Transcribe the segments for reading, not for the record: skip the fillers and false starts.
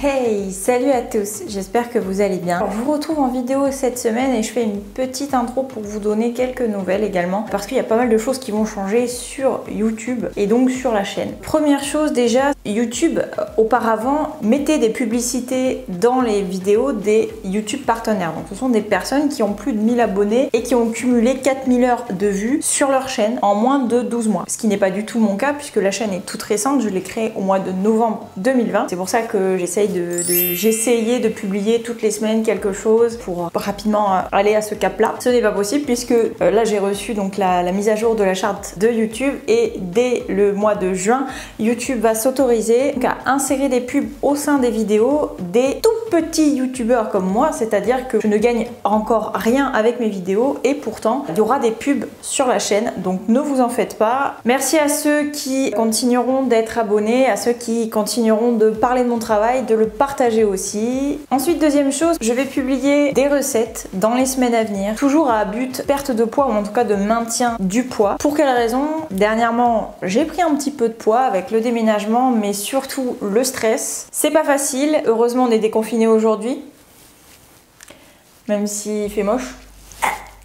Hey, salut à tous, j'espère que vous allez bien. Alors, je vous retrouve en vidéo cette semaine et je fais une petite intro pour vous donner quelques nouvelles également parce qu'il y a pas mal de choses qui vont changer sur YouTube et donc sur la chaîne. Première chose déjà, YouTube auparavant mettait des publicités dans les vidéos des YouTube partenaires. Donc ce sont des personnes qui ont plus de 1000 abonnés et qui ont cumulé 4000 heures de vues sur leur chaîne en moins de 12 mois. Ce qui n'est pas du tout mon cas puisque la chaîne est toute récente, je l'ai créée au mois de novembre 2020. C'est pour ça que j'essayais de publier toutes les semaines quelque chose pour rapidement aller à ce cap-là. Ce n'est pas possible puisque là j'ai reçu donc la mise à jour de la charte de YouTube et dès le mois de juin, YouTube va s'autoriser à insérer des pubs au sein des vidéos des tout petits youtubeurs comme moi, c'est-à-dire que je ne gagne encore rien avec mes vidéos et pourtant il y aura des pubs sur la chaîne, donc ne vous en faites pas. Merci à ceux qui continueront d'être abonnés, à ceux qui continueront de parler de mon travail, de le partager aussi. Ensuite, deuxième chose, je vais publier des recettes dans les semaines à venir, toujours à but perte de poids ou en tout cas de maintien du poids. Pour quelle raison? Dernièrement, j'ai pris un petit peu de poids avec le déménagement, mais surtout le stress. C'est pas facile, heureusement on est déconfiné aujourd'hui, même s'il fait moche.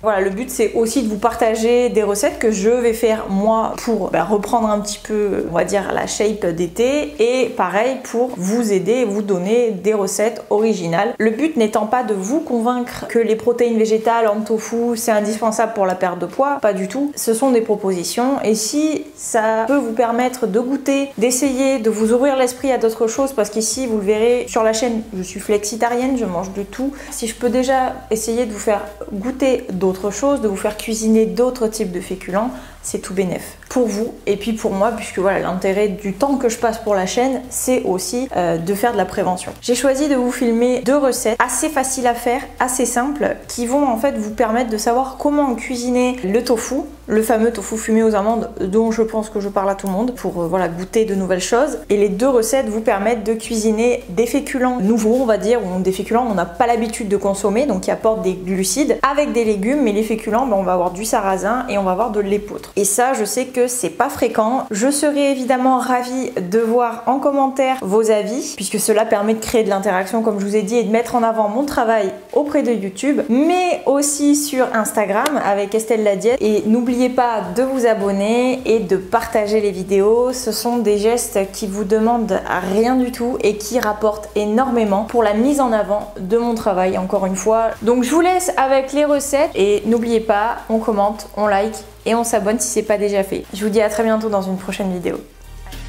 Voilà, le but c'est aussi de vous partager des recettes que je vais faire moi pour reprendre un petit peu, on va dire, la shape d'été et pareil pour vous aider et vous donner des recettes originales. Le but n'étant pas de vous convaincre que les protéines végétales en tofu c'est indispensable pour la perte de poids, pas du tout. Ce sont des propositions et si ça peut vous permettre de goûter, d'essayer, de vous ouvrir l'esprit à d'autres choses parce qu'ici vous le verrez sur la chaîne, je suis flexitarienne, je mange de tout. Si je peux déjà essayer de vous faire goûter d'autres choses, de vous faire cuisiner d'autres types de féculents, c'est tout bénef pour vous et puis pour moi, puisque voilà, l'intérêt du temps que je passe pour la chaîne c'est aussi de faire de la prévention. J'ai choisi de vous filmer deux recettes assez faciles à faire, assez simples, qui vont en fait vous permettre de savoir comment cuisiner le tofu, le fameux tofu fumé aux amandes dont je pense que je parle à tout le monde pour voilà, goûter de nouvelles choses. Et les deux recettes vous permettent de cuisiner des féculents nouveaux, on va dire, ou des féculents on n'a pas l'habitude de consommer, donc qui apportent des glucides avec des légumes, mais les féculents on va avoir du sarrasin et on va avoir de l'épeautre. Et ça, je sais que c'est pas fréquent. Je serais évidemment ravie de voir en commentaire vos avis, puisque cela permet de créer de l'interaction, comme je vous ai dit, et de mettre en avant mon travail auprès de YouTube, mais aussi sur Instagram avec Estelle la Diète. Et n'oubliez pas de vous abonner et de partager les vidéos. Ce sont des gestes qui vous demandent rien du tout et qui rapportent énormément pour la mise en avant de mon travail, encore une fois. Donc je vous laisse avec les recettes et n'oubliez pas, on commente, on like et on s'abonne si c'est pas déjà fait. Je vous dis à très bientôt dans une prochaine vidéo.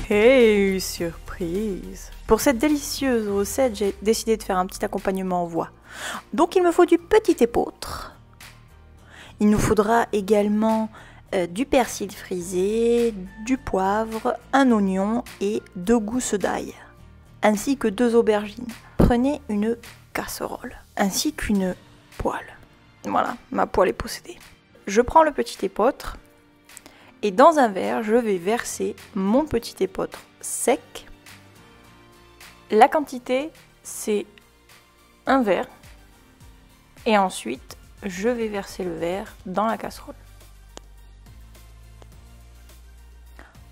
Hey, surprise! Pour cette délicieuse recette, j'ai décidé de faire un petit accompagnement en voix. Donc il me faut du petit épeautre. Il nous faudra également du persil frisé, du poivre, un oignon et 2 gousses d'ail, ainsi que 2 aubergines. Prenez une casserole, ainsi qu'une poêle. Voilà, ma poêle est possédée. Je prends le petit épeautre et dans un verre, je vais verser mon petit épeautre sec. La quantité, c'est un verre. Et ensuite, je vais verser le verre dans la casserole.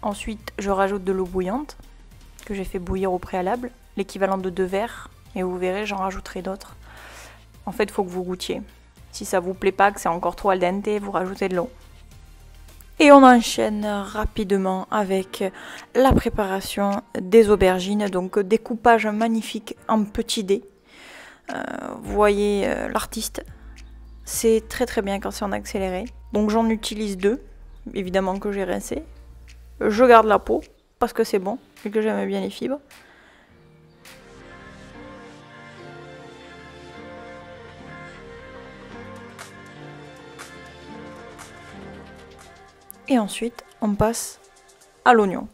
Ensuite, je rajoute de l'eau bouillante que j'ai fait bouillir au préalable, l'équivalent de 2 verres. Et vous verrez, j'en rajouterai d'autres. En fait, il faut que vous goûtiez. Si ça vous plaît pas, que c'est encore trop al dente, vous rajoutez de l'eau. Et on enchaîne rapidement avec la préparation des aubergines. Donc découpage magnifique en petits dés. Vous voyez l'artiste. C'est très très bien quand c'est en accéléré. Donc j'en utilise 2, évidemment que j'ai rincé. Je garde la peau parce que c'est bon et que j'aime bien les fibres. Et ensuite, on passe à l'oignon.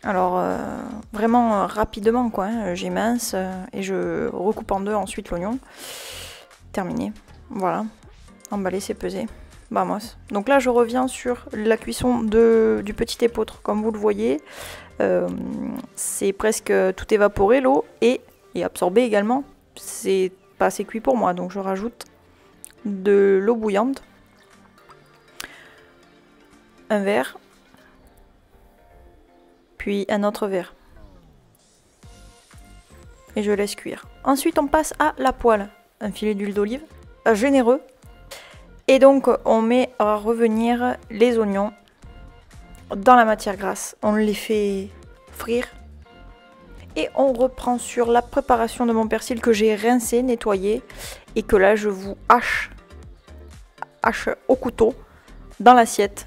Alors, vraiment rapidement, quoi. Hein. J'émince et je recoupe en 2 ensuite l'oignon. Terminé. Voilà. Emballé, c'est pesé. Vamos. Donc là, je reviens sur la cuisson du petit épeautre. Comme vous le voyez, c'est presque tout évaporé, l'eau, et absorbé également. C'est pas assez cuit pour moi, donc je rajoute de l'eau bouillante. Un verre, puis un autre verre. et je laisse cuire. Ensuite on passe à la poêle, un filet d'huile d'olive généreux. Et donc on met à revenir les oignons dans la matière grasse. On les fait frire. Et on reprend sur la préparation de mon persil que j'ai rincé, nettoyé. Et que là je vous hache au couteau dans l'assiette.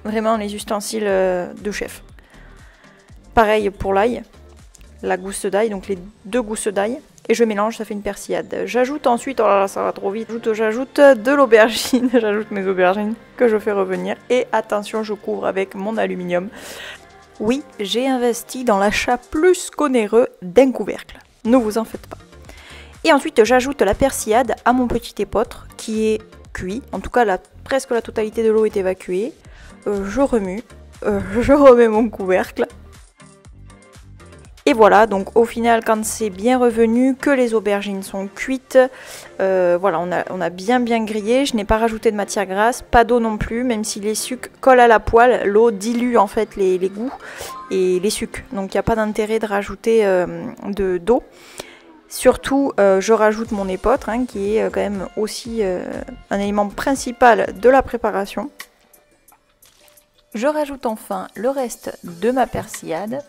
Vraiment les ustensiles de chef. Pareil pour l'ail. La gousse d'ail, donc les 2 gousses d'ail. Et je mélange, ça fait une persillade. J'ajoute ensuite, oh là là, ça va trop vite, j'ajoute de l'aubergine, j'ajoute mes aubergines que je fais revenir. Et attention, je couvre avec mon aluminium. Oui, j'ai investi dans l'achat plus qu'onéreux d'un couvercle. Ne vous en faites pas. Et ensuite, j'ajoute la persillade à mon petit épeautre qui est cuit. En tout cas, presque la totalité de l'eau est évacuée. Je remue, je remets mon couvercle. Et voilà, donc au final, quand c'est bien revenu, que les aubergines sont cuites, voilà, on a bien grillé. Je n'ai pas rajouté de matière grasse, pas d'eau non plus, même si les sucs collent à la poêle, l'eau dilue en fait les goûts et les sucs. Donc il n'y a pas d'intérêt de rajouter d'eau. Surtout, je rajoute mon épeautre, hein, qui est quand même aussi un élément principal de la préparation. Je rajoute enfin le reste de ma persillade.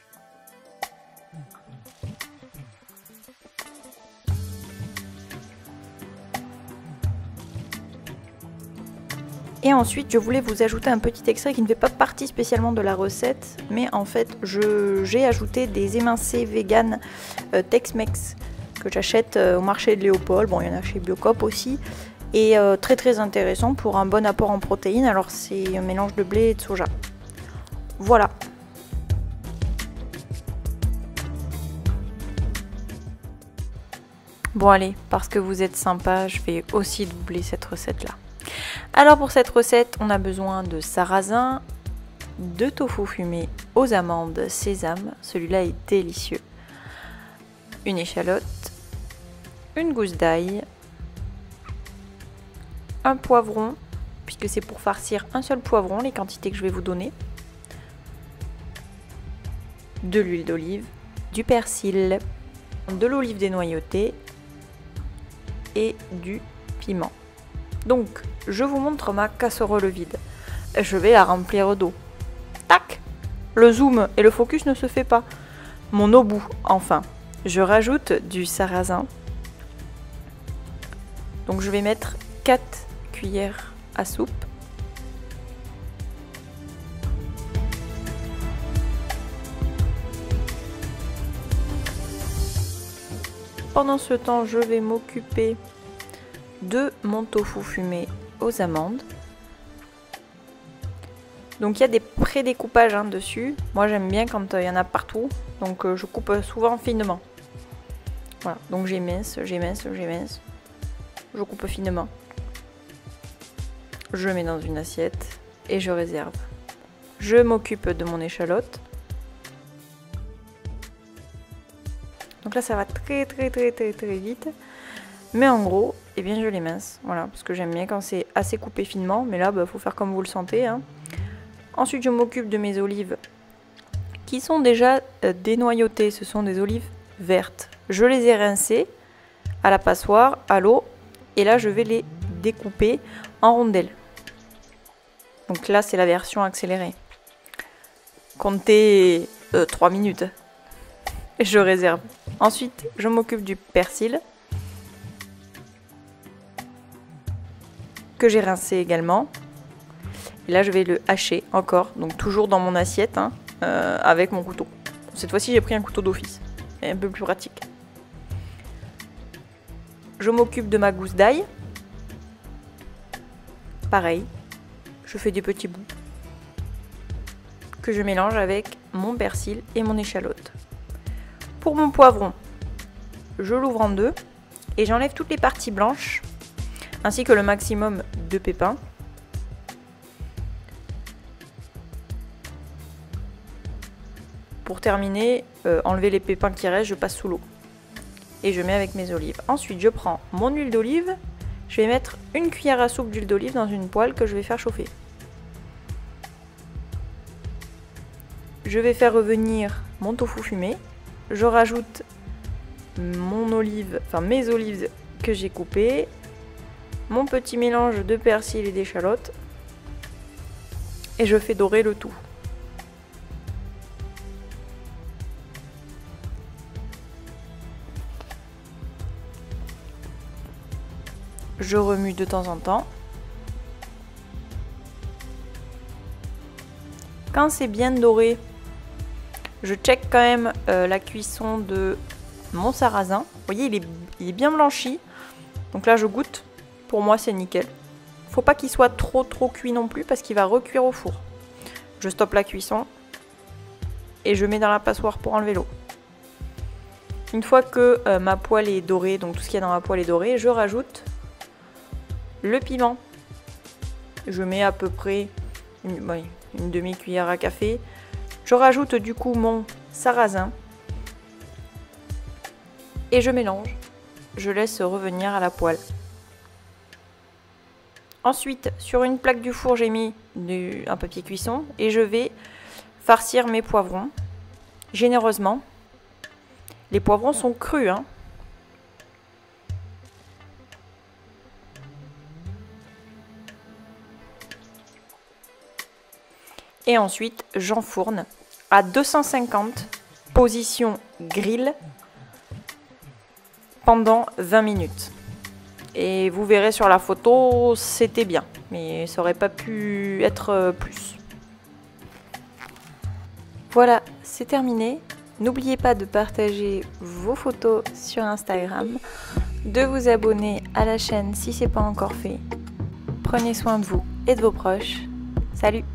Et ensuite, je voulais vous ajouter un petit extrait qui ne fait pas partie spécialement de la recette, mais en fait, j'ai ajouté des émincés vegan Tex-Mex que j'achète au marché de Léopold. Bon, il y en a chez Biocop aussi. Et très intéressant pour un bon apport en protéines. Alors, c'est un mélange de blé et de soja. Voilà. Bon allez, parce que vous êtes sympa, je vais aussi doubler cette recette-là. Alors pour cette recette, on a besoin de sarrasin, de tofu fumé aux amandes, sésame, celui-là est délicieux, une échalote, une gousse d'ail, un poivron, puisque c'est pour farcir un seul poivron, les quantités que je vais vous donner, de l'huile d'olive, du persil, de l'olive dénoyautée et du piment. Donc, je vous montre ma casserole vide. Je vais la remplir d'eau. Tac! Le zoom et le focus ne se fait pas. Mon eau bout, enfin. Je rajoute du sarrasin. Donc, je vais mettre 4 cuillères à soupe. Pendant ce temps, je vais m'occuper de mon tofu fumé aux amandes. Donc il y a des pré-découpages dessus. Moi j'aime bien quand il y en a partout. Donc je coupe souvent finement. Voilà, donc j'émince. Je coupe finement. Je mets dans une assiette et je réserve. Je m'occupe de mon échalote. Donc là ça va très vite. Mais en gros, eh bien je l'émince. Voilà, parce que j'aime bien quand c'est assez coupé finement. Mais là, faut faire comme vous le sentez. Hein. Ensuite, je m'occupe de mes olives qui sont déjà dénoyautées. Ce sont des olives vertes. Je les ai rincées à la passoire, à l'eau. Et là, je vais les découper en rondelles. Donc là, c'est la version accélérée. Comptez 3 minutes. Et je réserve. Ensuite, je m'occupe du persil. Que j'ai rincé également. Et là, je vais le hacher encore. Donc toujours dans mon assiette avec mon couteau. Cette fois-ci, j'ai pris un couteau d'office. C'est un peu plus pratique. Je m'occupe de ma gousse d'ail. Pareil. Je fais des petits bouts. Que je mélange avec mon persil et mon échalote. Pour mon poivron, je l'ouvre en deux. Et j'enlève toutes les parties blanches. Ainsi que le maximum de pépins. Pour terminer, enlever les pépins qui restent, je passe sous l'eau. Et je mets avec mes olives. Ensuite, je prends mon huile d'olive. Je vais mettre une cuillère à soupe d'huile d'olive dans une poêle que je vais faire chauffer. Je vais faire revenir mon tofu fumé. Je rajoute mon olive, enfin mes olives que j'ai coupées, mon petit mélange de persil et d'échalotes et je fais dorer le tout. Je remue de temps en temps. Quand c'est bien doré, je check quand même la cuisson de mon sarrasin. Vous voyez, il est bien blanchi. Donc là, je goûte. Pour moi, c'est nickel. Faut pas qu'il soit trop cuit non plus parce qu'il va recuire au four. Je stoppe la cuisson et je mets dans la passoire pour enlever l'eau. Une fois que ma poêle est dorée, donc tout ce qu'il y a dans ma poêle est doré, je rajoute le piment. Je mets à peu près une demi-cuillère à café. Je rajoute du coup mon sarrasin et je mélange. Je laisse revenir à la poêle. Ensuite, sur une plaque du four, j'ai mis un papier cuisson et je vais farcir mes poivrons généreusement. Les poivrons sont crus, hein. Et ensuite, j'enfourne à 250, position grill, pendant 20 minutes. Et vous verrez sur la photo, c'était bien, mais ça aurait pas pu être plus. Voilà, c'est terminé. N'oubliez pas de partager vos photos sur Instagram, de vous abonner à la chaîne si ce n'est pas encore fait. Prenez soin de vous et de vos proches. Salut!